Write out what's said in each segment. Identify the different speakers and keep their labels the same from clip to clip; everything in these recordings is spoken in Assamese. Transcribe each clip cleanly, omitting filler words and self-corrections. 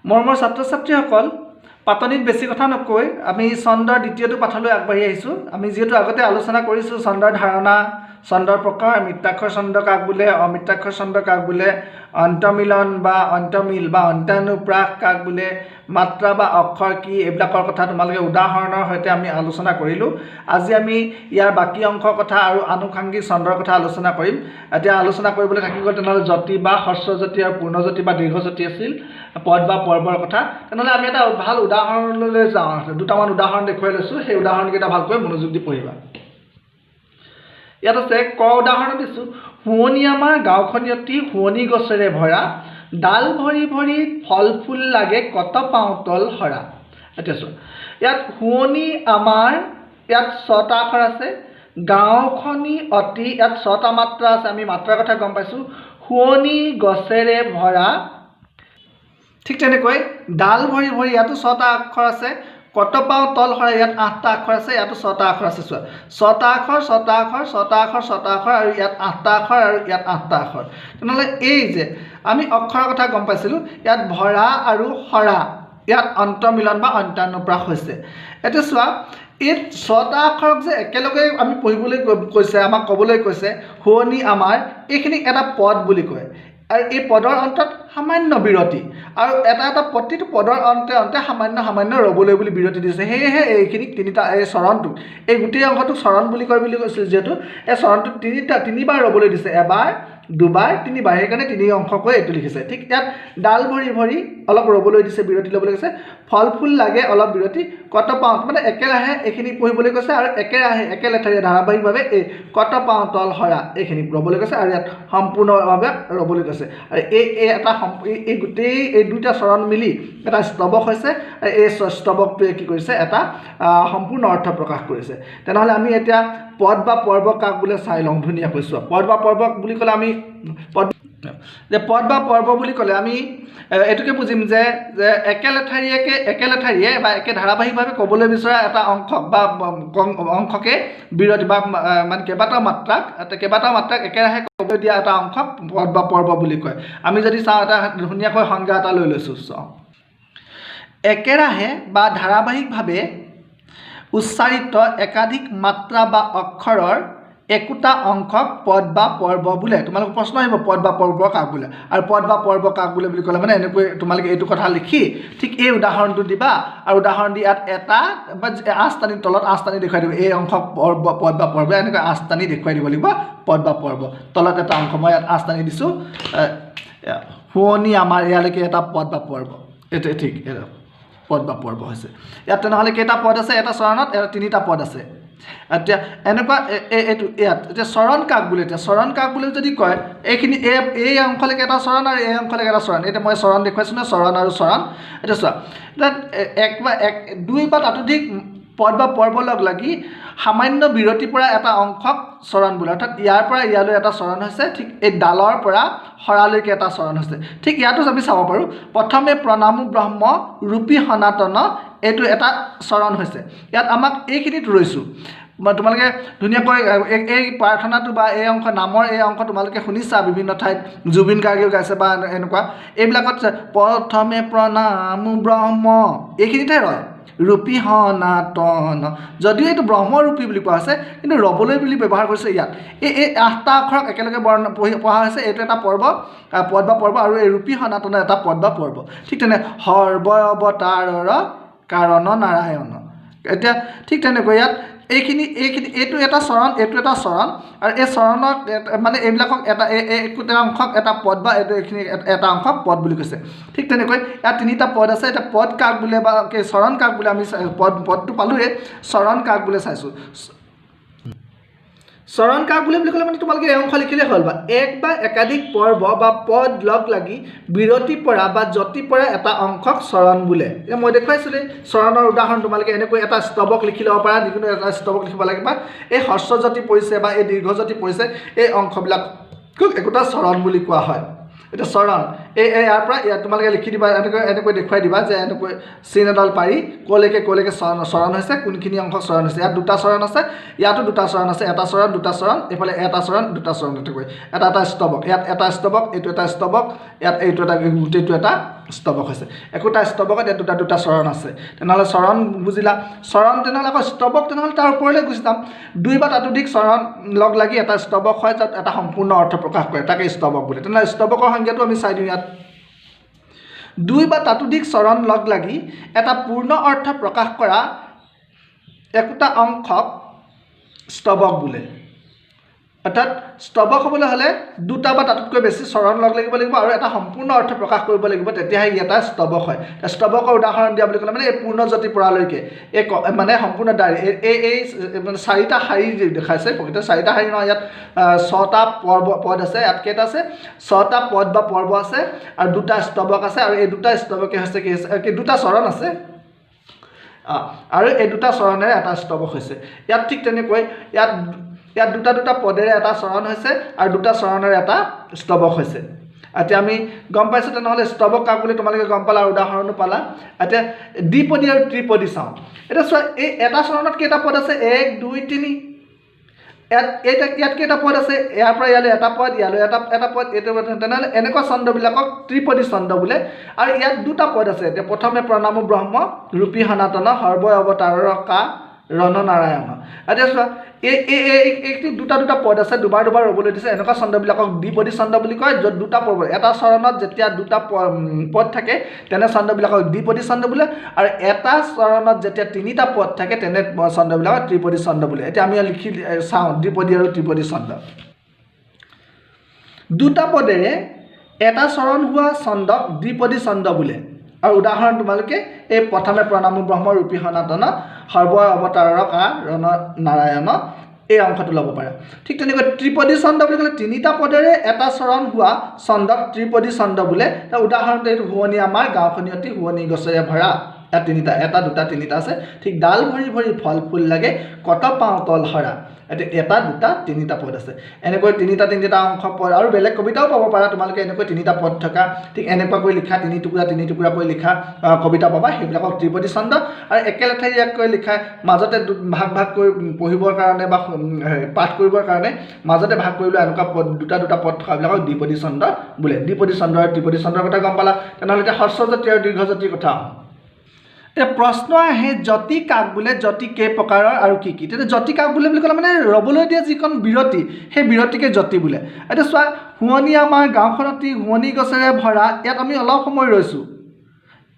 Speaker 1: মৰমৰ ছাত্ৰ ছাত্ৰীসকল, পাতনিত বেছি কথা নকৈ আমি ছন্দৰ দ্বিতীয়টো পাঠলৈ আগবাঢ়ি আহিছোঁ। আমি যিহেতু আগতে আলোচনা কৰিছোঁ ছন্দৰ ধাৰণা, ছন্দৰ প্ৰকাৰ, মিত্ৰাক্ষৰ ছন্দ কাক বোলে, অমিত্ৰাক্ষৰ ছন্দ কাক বোলে, অন্তমিলন বা অন্তমিল বা অন্ত্যানুপ্ৰাস কাক বোলে, মাত্ৰা বা অক্ষৰ কি, এইবিলাকৰ কথা তোমালোকে উদাহৰণৰ সৈতে আমি আলোচনা কৰিলোঁ। আজি আমি ইয়াৰ বাকী অংশৰ কথা আৰু আনুষাংগিক ছন্দৰ কথা আলোচনা কৰিম। এতিয়া আলোচনা কৰিবলৈ থাকি গ'ল তেনেহ'লে যতি বা হ্ৰস্বযতি আৰু পূৰ্ণযতি বা দীৰ্ঘযতি আছিল, পদ বা পৰ্বৰ কথা। তেনেহ'লে আমি এটা ভাল উদাহৰণলৈ যাওঁ। দুটামান উদাহৰণ দেখুৱাই লৈছোঁ, সেই উদাহৰণকেইটা ভালকৈ মনোযোগ দি পঢ়িবা। ইয়াত আছে ক উদাহৰণ দিছোঁ, শুৱনি আমাৰ গাঁওখন অতি শুৱনি গছেৰে ভৰা, ডাল ভৰি ভৰি ফল ফুল লাগে কত পাওঁ তল সৰা। এতিয়া চোৱা, ইয়াত শুৱনি আমাৰ, ইয়াত 6টা আখৰ আছে, গাঁওখনি অতি, ইয়াত 6টা মাত্ৰা আছে, আমি মাত্ৰাৰ কথা গম পাইছোঁ। শুৱনি গছেৰে ভৰা, ঠিক তেনেকৈ ডাল ভৰি ভৰি, ইয়াতো 6টা আখৰ আছে, কত পাওঁ তল সৰা, ইয়াত 8টা আখৰ আছে, ইয়াতো 6টা আখৰ আছে। চোৱা, 6টা আখৰ 6টা আখৰ 6টা আখৰ 6টা আখৰ আৰু ইয়াত 8টা আখৰ আৰু ইয়াত 8টা আখৰ। তেনেহ'লে এই যে আমি অক্ষৰৰ কথা গম পাইছিলোঁ, ইয়াত ভৰা আৰু সৰা, ইয়াত অন্তমিলন বা অন্ত্যানুপ্ৰাস হৈছে। এতিয়া চোৱা, এই 6টা আখৰক যে একেলগে আমি পঢ়িবলৈ কৈছে, আমাক ক'বলৈ কৈছে শুৱনি আমাৰ, এইখিনিক এটা পদ বুলি কয়। আৰু এই পদৰ অন্তত সামান্য বিৰতি, আৰু এটা এটা প্ৰতিটো পদৰ অন্তে অন্তে সামান্য সামান্য ৰ'বলৈ বুলি বিৰতি দিছে। সেয়েহে এইখিনিক তিনিটা, এই চৰণটোক, এই গোটেই অংশটোক চৰণ বুলি কয় বুলি কৈছিল যিহেতু, এই চৰণটোক তিনিবাৰ ৰ'বলৈ দিছে, এবাৰ দুবাৰ তিনিবাৰ, সেইকাৰণে তিনি অংশকৈ এইটো লিখিছে। ঠিক ইয়াত ডাল ভৰি ভৰি অলপ ৰ'বলৈ দিছে, বিৰতি ল'বলৈ কৈছে, ফল ফুল লাগে অলপ বিৰতি, কত পাওঁ, মানে একেৰাহে এইখিনি পঢ়িবলৈ কৈছে, আৰু একেৰাহে একেলেঠাৰীয়ে ধাৰাবাহিকভাৱে এই কত পাওঁ তল সৰা এইখিনি ৰ'বলৈ কৈছে, আৰু ইয়াত সম্পূৰ্ণভাৱে ৰ'বলৈ কৈছে। আৰু এটা এই গোটেই এই দুটা চৰণ মিলি এটা স্তৱক হৈছে, আৰু এই স্তৱকটোৱে কি কৰিছে, এটা সম্পূৰ্ণ অৰ্থ প্ৰকাশ কৰিছে। তেনেহ'লে আমি এতিয়া পদ বা পৰ্ব কাক বোলে চাই লওঁ ধুনীয়াকৈ। চোৱা, পদ বা পৰ্ব বুলি ক'লে আমি পদ বা পৰ্ব বুলি ক'লে আমি এইটোকে বুজিম যে একেলেঠাৰীয়ে বা একে ধাৰাবাহিকভাৱে ক'বলৈ বিচৰা এটা অংশক বা অংশকে বিৰতি বা মানে কেইবাটাও মাত্ৰাক একেৰাহে ক'বলৈ দিয়া এটা অংশক পদ বা পৰ্ব বুলি কয়। আমি যদি চাওঁ, এটা ধুনীয়াকৈ সংজ্ঞা এটা লৈ লৈছোঁ। চাওঁ, একেৰাহে বা ধাৰাবাহিকভাৱে উচ্চাৰিত একাধিক মাত্ৰা বা অক্ষৰৰ একোটা অংশক পদ বা পৰ্ব বোলে। তোমালোকৰ প্ৰশ্ন আহিব, পদ বা পৰ্ব কাক বোলে, আৰু পদ বা পৰ্ব কাক বোলে বুলি ক'লে মানে এনেকৈ তোমালোকে এইটো কথা লিখি ঠিক এই উদাহৰণটো দিবা, আৰু উদাহৰণ দি ইয়াত এটা বা আঁচটানি তলত আঁচটানি দেখুৱাই দিব, এই অংশক পদ বা পৰ্ব, এনেকৈ আঁচটানি দেখুৱাই দিব লাগিব পদ বা পৰ্ব। তলত এটা অংশ মই ইয়াত আঁচটানি দিছোঁ, শুৱনি আমাৰ, ইয়ালৈকে এটা পদ বা পৰ্ব, এইটো ঠিক পদ বা পৰ্ব হৈছে। ইয়াত তেনেহ'লে কেইটা পদ আছে, এটা চৰণত তিনিটা পদ আছে। এতিয়া এনেকুৱা এইটো ইয়াত এতিয়া চৰণ কাক বোলে, এতিয়া চৰণ কাক বোলে যদি কয়, এইখিনি এই অংশলৈকে এটা চৰণ আৰু এই অংশলৈকে এটা চৰণ। এতিয়া মই চৰণ দেখুৱাইছোঁ নহয়, চৰণ আৰু চৰণ। এতিয়া চোৱা, এতিয়া দুই বা তাতোধিক পদ বা পৰ্ব লগ লাগি সামান্য বিৰতিৰ পৰা এটা অংশক চৰণ বোলে, অৰ্থাৎ ইয়াৰ পৰা ইয়ালৈ এটা চৰণ হৈছে, ঠিক এই ডালৰ পৰা সৰালৈকে এটা চৰণ হৈছে। ঠিক ইয়াতো আমি চাব পাৰোঁ, প্ৰথমে প্ৰণামো ব্ৰহ্ম ৰূপী সনাতন, এইটো এটা চৰণ হৈছে। ইয়াত আমাক এইখিনিত ৰৈছোঁ, তোমালোকে ধুনীয়াকৈ এই প্ৰাৰ্থনাটো বা এই অংশ, নামৰ এই অংশ তোমালোকে শুনিছা বিভিন্ন ঠাইত, জুবিন গাৰ্গেও গাইছে বা এনেকুৱা, এইবিলাকত প্ৰথমে প্ৰণামো ব্ৰহ্ম, এইখিনিতহে ৰয়, ৰূপী সনাতন, যদিও এইটো ব্ৰহ্মৰূপী বুলি কোৱা হৈছে, কিন্তু ৰ'বলৈ বুলি ব্যৱহাৰ কৰিছে ইয়াত। এই 8টা আখৰক একেলগে পঢ়া হৈছে, এইটো এটা পৰ্ব, পদ বা পৰ্ব, আৰু এই ৰূপী সনাতন এটা পদ বা পৰ্ব। ঠিক তেনে সৰ্ব অৱতাৰৰ কাৰণ নাৰায়ণ। এতিয়া ঠিক তেনেকৈ ইয়াত এইখিনি এইটো এটা চৰণ, এইটো এটা চৰণ, আৰু এই চৰণত মানে এইবিলাকক একোটা অংশক এটা পদ বা এইখিনি এটা অংশক পদ বুলি কৈছে। ঠিক তেনেকৈ ইয়াত তিনিটা পদ আছে। এতিয়া পদ কাক বোলে বা চৰণ কাক বোলে, আমি পদটো পালোঁৱে, চৰণ কাক বোলে চাইছোঁ। চৰণ কাক বোলে বুলি ক'লে মানে তোমালোকে এই অংশ লিখিলে হ'ল, বা এক বা একাধিক পৰ্ব বা পদ লগ লাগি বিৰতি পৰা বা যতি পৰা এটা অংশক চৰণ বোলে। এতিয়া মই দেখুৱাইছিলোঁ চৰণৰ উদাহৰণ, তোমালোকে এনেকৈ এটা স্তৱক লিখি ল'ব পাৰা, যিকোনো এটা স্তৱক লিখিব লাগে, বা এই হ্ৰস্বযতি পৰিছে বা এই দীৰ্ঘযতি পৰিছে, এই অংশবিলাকক একোটা চৰণ বুলি কোৱা হয়। এতিয়া চৰণ, ইয়াৰ পৰা ইয়াত তোমালোকে লিখি দিবা, এনেকৈ দেখুৱাই দিবা যে এনেকৈ চিন এডাল পাৰি ক'লৈকে চৰণ হৈছে, কোনখিনি অংশ চৰণ হৈছে। ইয়াত দুটা চৰণ আছে, ইয়াতো দুটা চৰণ আছে, এটা চৰণ দুটা চৰণ, এইফালে এটা চৰণ দুটা চৰণ, তেনেকৈ এটা স্তৱক, ইয়াত এটা স্তৱক, এইটো এটা স্তৱক, ইয়াত এইটো এটা, গোটেইটো এটা স্তৱক হৈছে একোটা স্তৱকত ইয়াত দুটা দুটা চৰণ আছে তেনেহ'লে চৰণ বুজিলা চৰণ তেনেহ'লে আকৌ স্তৱক তেনেহ'লে তাৰ ওপৰলৈ গুচি যাম 2 বা ততোধিক চৰণ লগ লাগি এটা স্তৱক হয় য'ত এটা সম্পূৰ্ণ অৰ্থ প্ৰকাশ কৰে তাকে স্তৱক বোলে তেনেহ'লে স্তৱকৰ সংজ্ঞাটো আমি চাই দিওঁ ইয়াত 2 বা ততোধিক চৰণ লগ লাগি এটা পূৰ্ণ অৰ্থ প্ৰকাশ কৰা একোটা অংশক স্তৱক বোলে অৰ্থাৎ স্তৱক হ'বলৈ হ'লে 2টা বা তাতকৈ বেছি চৰণ লগ লাগিব আৰু এটা সম্পূৰ্ণ অৰ্থ প্ৰকাশ কৰিব লাগিব তেতিয়াহে ই এটা স্তৱক হয় স্তৱকৰ উদাহৰণ দিয়া বুলি ক'লে মানে এই পূৰ্ণজ্যোতি পৰালৈকে এই মানে সম্পূৰ্ণ দাঁড়ি এই মানে 4টা শাৰী দেখাইছে প্ৰকৃত 4টা শাৰী নহয় ইয়াত 6টা পদ আছে ইয়াত কেইটা আছে 6টা পদ বা পৰ্ব আছে আৰু 2টা স্তৱক আছে আৰু এই 2টা স্তৱকে হৈছে কি 2টা চৰণ আছে আৰু এই 2টা চৰণেৰে এটা স্তৱক হৈছে ইয়াত ঠিক তেনেকৈ ইয়াত 2টা পদেৰে এটা চৰণ হৈছে আৰু 2টা চৰণেৰে এটা স্তৱক হৈছে এতিয়া আমি গম পাইছোঁ তেনেহ'লে স্তৱক কাক বুলি তোমালোকে গম পালা উদাহৰণো পালা এতিয়া দ্বিপদী আৰু ত্ৰিপদী চাওঁ এতিয়া চোৱা এই এটা চৰণত কেইটা পদ আছে 1 2 3 ইয়াত কেইটা পদ আছে ইয়াৰ পৰা ইয়ালৈ এটা পদ ইয়ালৈ এটা পদ এইটো তেনেহ'লে এনেকুৱা ছন্দবিলাকক ত্ৰিপদী ছন্দ বোলে আৰু ইয়াত 2টা পদ আছে এতিয়া প্ৰথমে প্ৰণামো ব্ৰহ্ম ৰূপী সনাতন সৰ্ব অৱতাৰৰ কা ৰণ নাৰায়ণ এতিয়া চোৱা এই 2টা পদ আছে দুবাৰ ৰ'বলৈ দিছে এনেকুৱা ছন্দবিলাকক দ্বিপদী ছন্দ বুলি কয় য'ত 2টা পদ এটা চৰণত যেতিয়া 2টা পদ থাকে তেনে ছন্দবিলাকক দ্বিপদী ছন্দ বোলে আৰু এটা চৰণত যেতিয়া 3টা পদ থাকে তেনে ছন্দবিলাকক ত্ৰিপদী ছন্দ বোলে এতিয়া আমি লিখি চাওঁ দ্বিপদী আৰু ত্ৰিপদী ছন্দ 2টা পদেৰে এটা চৰণ হোৱা ছন্দক দ্বিপদী ছন্দ বোলে আৰু উদাহৰণ তোমালোকে এই প্ৰথমে প্ৰণামো ব্ৰহ্ম ৰূপী সনাতন সৰ্ব অৱতাৰৰ কা ৰণ নাৰায়ণ এই অংশটো ল'ব পাৰা ঠিক তেনেকৈ ত্ৰিপদী ছন্দ বুলি ক'লে 3টা পদেৰে এটা চৰণ হোৱা ছন্দক ত্ৰিপদী ছন্দ বোলে উদাহৰণটো এইটো শুৱনি আমাৰ গাঁওখনি অতি শুৱনি গছেৰে ভৰা ইয়াত 3টা 1 2 3টা আছে ঠিক ডাল ভৰি ভৰি ফল ফুল লাগে কত পাওঁ তল হৰা এটা 2টা 3টা পদ আছে এনেকৈ 3টা অংশ পদ আৰু বেলেগ কবিতাও পাব পাৰা তোমালোকে এনেকৈ 3টা পদ থকা ঠিক এনেকুৱাকৈ লিখা 3 টুকুৰাকৈ লিখা কবিতা পাবা সেইবিলাকক ত্ৰিপদী ছন্দ আৰু একেলেঠাৰিয়াকৈ লিখা মাজতে ভাগ কৰি পঢ়িবৰ কাৰণে বা পাঠ কৰিবৰ কাৰণে মাজতে ভাগ কৰি লোৱা এনেকুৱা পদ 2টা পদ থকাবিলাকক দ্বিপদী ছন্দ বোলে দ্বিপদী ছন্দ আৰু ত্ৰিপদী ছন্দৰ কথা গম পালা তেনেহ'লে এতিয়া হ্ৰস্বজাতি আৰু দীৰ্ঘজাতিৰ কথা এতিয়া প্ৰশ্ন আহে যতি কাক বোলে যতি কেই প্ৰকাৰৰ আৰু কি কি তেতিয়া যতি কাক বোলে বুলি ক'লে মানে ৰ'বলৈ দিয়া যিখন বিৰতি সেই বিৰতিকে যতি বোলে এতিয়া চোৱা শুৱনি আমাৰ গাঁওখনতি শুৱনি গছেৰে ভৰা ইয়াত আমি অলপ সময় ৰৈছোঁ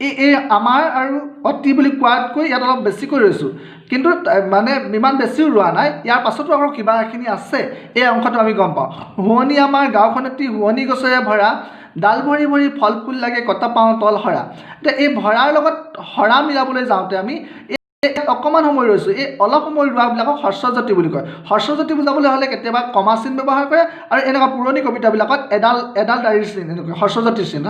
Speaker 1: এই আমাৰ আৰু অতি বুলি কোৱাতকৈ ইয়াত অলপ বেছিকৈ ৰৈছোঁ কিন্তু মানে ইমান বেছিও ৰোৱা নাই ইয়াৰ পাছতো আকৌ কিবা এখিনি আছে এই অংশটো আমি গম পাওঁ শুৱনি আমাৰ গাঁওখনতি শুৱনি গছেৰে ভৰা ডাল ভৰি ভৰি ফল ফুল লাগে কত পাওঁ তল হৰা এতিয়া এই ভৰাৰ লগত হৰা মিলাবলৈ যাওঁতে আমি অকণমান সময় ৰৈছোঁ এই অলপ সময় ৰোৱাবিলাকক হ্ৰস্বজাতি বুলি কয় হ্ৰস্বজাতি বুজাবলৈ হ'লে কেতিয়াবা কমা চিন ব্যৱহাৰ কৰে আৰু এনেকুৱা পুৰণি কবিতাবিলাকত এডাল দাড়িৰ চিন এনেকুৱা হ্ৰস্বজাতিৰ চিন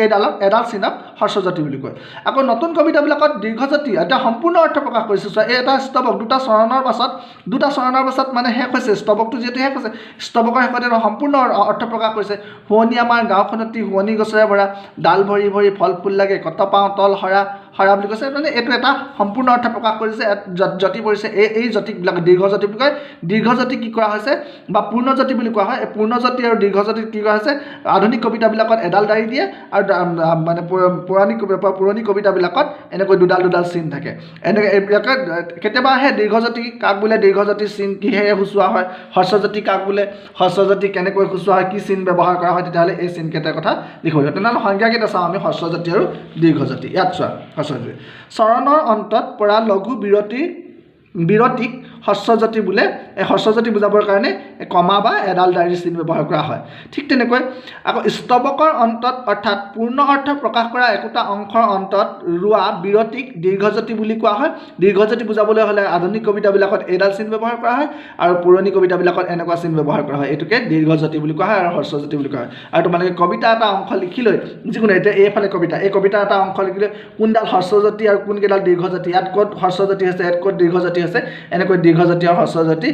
Speaker 1: এইডালক এডাল চিনক হ্ৰস্বজাতি বুলি কয় আকৌ নতুন কবিতাবিলাকত দীৰ্ঘজাতি এতিয়া সম্পূৰ্ণ অৰ্থ প্ৰকাশ কৰিছোঁ চোৱা এই এটা স্তৱক 2টা চৰণৰ পাছত মানে শেষ হৈছে স্তৱকটো যিহেতু শেষ হৈছে স্তৱকৰ শেষতে সম্পূৰ্ণ অৰ্থ প্ৰকাশ কৰিছে শুৱনি আমাৰ গাঁওখনতি শুৱনি গছেৰে ভৰা ডাল ভৰি ভৰি ফল ফুল লাগে কত পাওঁ তল হৰা বুলি কৈছে মানে এইটো এটা সম্পূৰ্ণ অৰ্থ প্ৰকাশ কৰিছে যতি পৰিছে এই যতিবিলাক দীৰ্ঘজাতি বুলি কয় দীৰ্ঘজাতি কি কৰা হৈছে বা পূৰ্ণজাতি বুলি কোৱা হয় এই পূৰ্ণজাতি আৰু দীৰ্ঘজাতি কি কৰা হৈছে আধুনিক কবিতাবিলাকত এডাল দাড়ি দিয়ে আৰু মানে পুৰণি কবিতাবিলাকত এনেকৈ দুডাল চিন থাকে এনেকৈ এইবিলাকে কেতিয়াবা আহে দীৰ্ঘজাতি কাক বোলে দীৰ্ঘজাতিৰ চিন কিহেৰে সূচোৱা হয় হ্ৰস্বজাতি কাক বোলে হ্ৰস্বজাতি কেনেকৈ সূচোৱা হয় কি চিন ব্যৱহাৰ কৰা হয় তেতিয়াহ'লে এই চিনকেইটাৰ কথা লিখিব লাগিব তেনেহ'লে সংজ্ঞাকেইটা চাওঁ আমি হ্ৰস্বজাতি আৰু দীৰ্ঘজাতি ইয়াত চোৱা চৰণৰ অন্তত পৰা লঘু বিৰতিক হ্ৰস্বজাতি বোলে এই হ্ৰস্বজাতি বুজাবৰ কাৰণে কমা বা এডাল দাড়িৰ চিন ব্যৱহাৰ কৰা হয় ঠিক তেনেকৈ আকৌ স্তৱকৰ অন্তত অৰ্থাৎ পূৰ্ণ অৰ্থ প্ৰকাশ কৰা একোটা অংশৰ অন্তত ৰোৱা বিৰতিক দীৰ্ঘজাতি বুলি কোৱা হয় দীৰ্ঘজাতি বুজাবলৈ হ'লে আধুনিক কবিতাবিলাকত এডাল চিন ব্যৱহাৰ কৰা হয় আৰু পুৰণি কবিতাবিলাকত এনেকুৱা চিন ব্যৱহাৰ কৰা হয় এইটোকে দীৰ্ঘজাতি বুলি কোৱা হয় আৰু হ্ৰস্বজাতি বুলি কোৱা হয় আৰু তোমালোকে কবিতা এটা অংশ লিখি লৈ যিকোনো এতিয়া এইফালে কবিতা এটা অংশ লিখিলে কোনডাল হ্ৰস্বজাতি আৰু কোনকেইডাল দীৰ্ঘজাতি ইয়াত ক'ত হ্ৰস্বজাতি হৈছে ইয়াত ক'ত দীৰ্ঘজাতি হৈছে এনেকৈ দীৰ্ঘজাতি আৰু হ্ৰস্বজাতি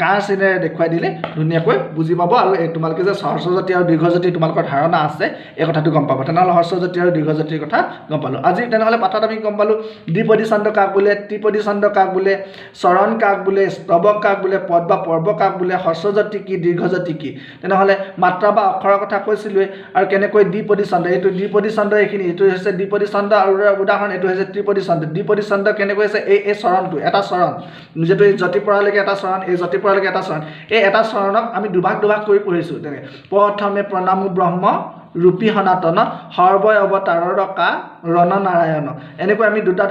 Speaker 1: কাৰ চিনেৰে দেখুৱাই দিলে ধুনীয়াকৈ বুজি পাব আৰু তোমালোকে যে হ্ৰস্বজাতি আৰু দীৰ্ঘজাতি তোমালোকৰ ধাৰণা আছে এই কথাটো গম পাব তেনেহ'লে হ্ৰস্বজাতি আৰু দীৰ্ঘজাতিৰ কথা গম পালোঁ আজি তেনেহ'লে পাঠত আমি গম পালোঁ দ্বিপদী ছন্দ কাক বোলে ত্ৰিপদী ছন্দ কাক বোলে চৰণ কাক বোলে স্তৱক কাক বোলে পদ বা পৰ্ব কাক বোলে হ্ৰস্বজাতি কি দীৰ্ঘজাতি কি তেনেহ'লে মাত্ৰা বা অক্ষৰৰ কথা কৈছিলোঁৱে আৰু কেনেকৈ দ্বিপদী ছন্দ এইটো দ্বিপদী ছন্দ এইখিনি এইটো হৈছে দ্বিপদী ছন্দ আৰু উদাহৰণ এইটো হৈছে ত্ৰিপদী ছন্দ দ্বিপদী ছন্দ কেনেকৈ হৈছে এই চৰণটো এটা চৰণ যিহেতু এই যতি পৰালৈকে এটা চৰণ এই যতি পৰালৈকে এটা চৰণ এই এটা চৰণক আমি দুভাগ কৰি পঢ়িছোঁ তেনেকৈ প্ৰথমে প্ৰণামো ব্ৰহ্ম ৰূপী সনাতন সৰ্বই অৱতাৰৰ কা ৰণ নাৰায়ণ এনেকৈ আমি দুটা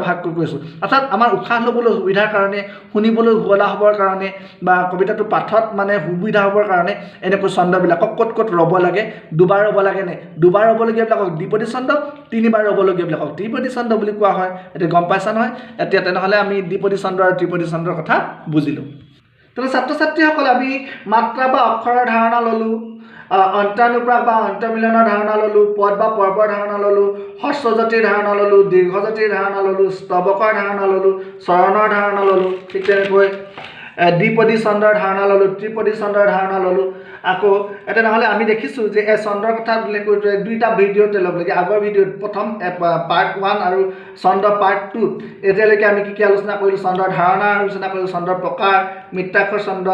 Speaker 1: ভাগ কৰি কৈছোঁ অৰ্থাৎ আমাৰ উশাহ ল'বলৈ সুবিধাৰ কাৰণে শুনিবলৈ সুবিধা হ'বৰ কাৰণে বা কবিতাটো পাঠত মানে সুবিধা হ'বৰ কাৰণে এনেকৈ ছন্দবিলাকক ক'ত ৰ'ব লাগে দুবাৰ ৰ'ব লাগেনে দুবাৰ ৰ'বলগীয়াবিলাকক দ্বিপদী ছন্দ তিনিবাৰ ৰ'বলগীয়াবিলাকক ত্ৰিপদী ছন্দ বুলি কোৱা হয় এতিয়া গম পাইছা নহয় এতিয়া তেনেহ'লে আমি দ্বিপদী ছন্দ আৰু ত্ৰিপদী ছন্দৰ কথা বুজিলোঁ তেনে ছাত্ৰ ছাত্ৰীসকল আমি মাত্ৰা বা অক্ষৰৰ ধাৰণা ল'লোঁ অন্ত্যানুপ্ৰাস বা অন্তমিলনৰ ধাৰণা ল'লোঁ পদ বা পৰ্বৰ ধাৰণা ল'লোঁ হ্ৰস্বজাতিৰ ধাৰণা ল'লোঁ দীৰ্ঘজাতিৰ ধাৰণা ল'লোঁ স্তৱকৰ ধাৰণা ল'লোঁ চৰণৰ ধাৰণা ল'লোঁ ঠিক তেনেকৈ দ্বিপদী ছন্দৰ ধাৰণা ল'লোঁ ত্ৰিপদী ছন্দৰ ধাৰণা ল'লোঁ আকৌ তেনেহ'লে আমি দেখিছোঁ যে এই ছন্দৰ কথা উল্লেখ কৰোঁতে দুইটা ভিডিঅ'তে ল'ব লাগে আগৰ ভিডিঅ'ত প্ৰথম পাৰ্ট 1 আৰু ছন্দ পাৰ্ট 2 এতিয়ালৈকে আমি কি আলোচনা কৰিলোঁ ছন্দৰ ধাৰণা আলোচনা কৰিলোঁ ছন্দৰ প্ৰকাৰ মিত্ৰাক্ষৰ ছন্দ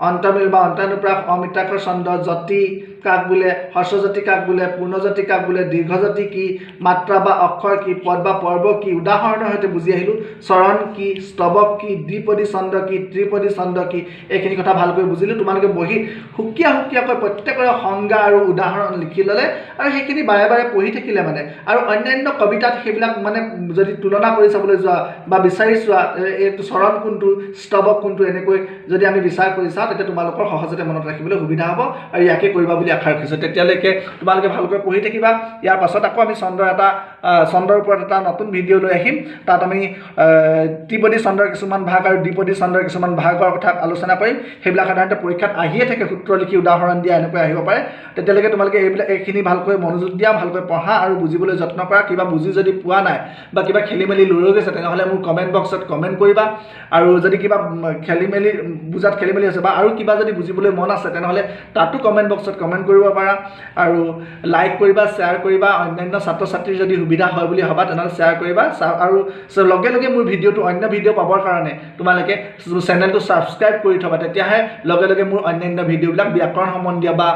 Speaker 1: অন্তমিল বা অন্ত্যানুপ্ৰাস অমিত্ৰাক্ষৰ ছন্দ যতি কাক বোলে হ্ৰস্বজাতি কাক বোলে পূৰ্ণজাতি কাক বোলে দীৰ্ঘজাতি কি মাত্ৰা বা অক্ষৰ কি পদ বা পৰ্ব কি উদাহৰণৰ সৈতে বুজি আহিলোঁ চৰণ কি স্তৱক কি দ্বিপদী ছন্দ কি ত্ৰিপদী ছন্দ কি এইখিনি কথা ভালকৈ বুজিলোঁ তোমালোকে বহি সুকীয়াকৈ প্ৰত্যেকৰে সংজ্ঞা আৰু উদাহৰণ লিখি ল'লে আৰু সেইখিনি বাৰে বাৰে পঢ়ি থাকিলে মানে আৰু অন্যান্য কবিতাত সেইবিলাক মানে যদি তুলনা কৰি চাবলৈ যোৱা বা বিচাৰি চোৱা এইটো চৰণ কোনটো স্তৱক কোনটো এনেকৈ যদি আমি বিচাৰ কৰি চাওঁ তেতিয়া তোমালোকৰ সহজতে মনত ৰাখিবলৈ সুবিধা হ'ব আৰু ইয়াকে কৰিবা বুলি আশা ৰাখিছোঁ তেতিয়ালৈকে তোমালোকে ভালকৈ পঢ়ি থাকিবা ইয়াৰ পাছত আকৌ আমি ছন্দৰ ওপৰত এটা নতুন ভিডিঅ' লৈ আহিম তাত আমি ত্ৰিপদী ছন্দৰ কিছুমান ভাগ আৰু দ্বিপদী ছন্দৰ কিছুমান ভাগৰ কথা আলোচনা কৰিম সেইবিলাক সাধাৰণতে পৰীক্ষাত আহিয়ে থাকে সূত্ৰ লিখি উদাহৰণ দিয়া এনেকৈ আহিব পাৰে তেতিয়ালৈকে তোমালোকে এইখিনি ভালকৈ মনোযোগ দিয়া ভালকৈ পঢ়া আৰু বুজিবলৈ যত্ন কৰা কিবা বুজি যদি পোৱা নাই বা কিবা খেলিমেলি লৈ গৈছে তেনেহ'লে মোৰ কমেণ্ট বক্সত কমেণ্ট কৰিবা আৰু যদি কিবা বুজাত খেলিমেলি আছে বা আৰু কিবা যদি বুজিবলৈ মন আছে তেনেহ'লে তাতো কমেণ্ট বক্সত কমেণ্ট কৰিব পাৰা আৰু লাইক কৰিবা শ্বেয়াৰ কৰিবা অন্যান্য ছাত্ৰ ছাত্ৰীৰ যদি সুবিধা হয় বুলি ভাবা তেনেহ'লে শ্বেয়াৰ কৰিবা আৰু লগে মোৰ ভিডিঅ'টো অন্য ভিডিঅ' পাবৰ কাৰণে তোমালোকে চেনেলটো ছাবস্ক্ৰাইব কৰি থবা তেতিয়াহে লগে মোৰ অন্যান্য ভিডিঅ'বিলাক ব্যাকৰণ সম্বন্ধীয় বা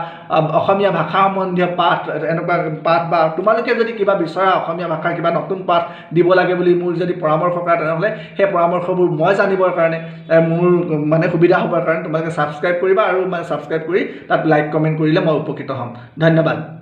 Speaker 1: অসমীয়া ভাষা সম্বন্ধীয় পাঠ এনেকুৱা পাঠ বা তোমালোকে যদি কিবা বিচৰা অসমীয়া ভাষাৰ কিবা নতুন পাঠ দিব লাগে বুলি মোৰ যদি পৰামৰ্শ কৰা তেনেহ'লে সেই পৰামৰ্শবোৰ মই জানিবৰ কাৰণে মোৰ মানে সুবিধা হ'বৰ কাৰণে তোমালোকে ছাবস্ক্ৰাইব কৰিবা আৰু মানে ছাবস্ক্ৰাইব কৰি তাত লাইক কমেণ্ট কৰিলে মই উপকৃত হ'ম ধন্যবাদ।